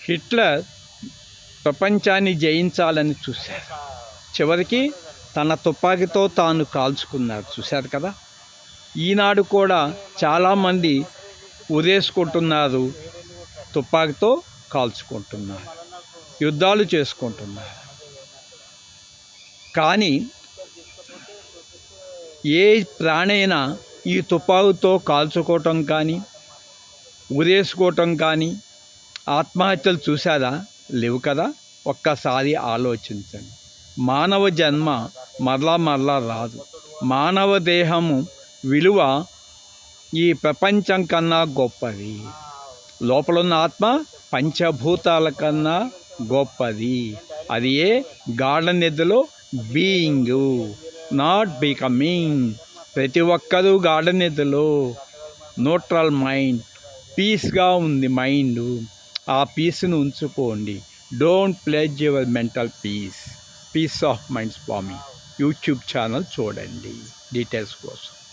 Hitler ప్రపంచాన్ని జయించాలని చూశారు. చివరికి తన తుపాకీతో తాను కాల్చుకున్నారు. చూశారు కదా. ఈనాడు కూడా చాలామంది ఉరేసుకుంటున్నారు, తుపాకీతో కాల్చుకుంటున్నారు, యుద్ధాలు చేసుకుంటున్నారు. కానీ ఏ ప్రాణైనా ఈ తుపాకుతో కాల్చుకోవటం కానీ ఉరేసుకోవటం కానీ ఆత్మహత్యలు చూసారా? లేవు కదా. ఒక్కసారి ఆలోచించండి. మానవ జన్మ మరలా రాదు. మానవ దేహము విలువ ఈ ప్రపంచం కన్నా గొప్పది. లోపలున్న ఆత్మ పంచభూతాల కన్నా గొప్పది. అది ఏ గాఢ నిద్రలో బీయింగ్, నాట్ బికమింగ్. ప్రతి ఒక్కరూ గాఢ నిద్రలో, న్యూట్రల్ మైండ్, పీస్గా ఉంది మైండ్. ఆ పీస్ను ఉంచుకోండి. Don't pledge your mental peace of mind Swami YouTube channel చూడండి డీటెయిల్స్ కోసం.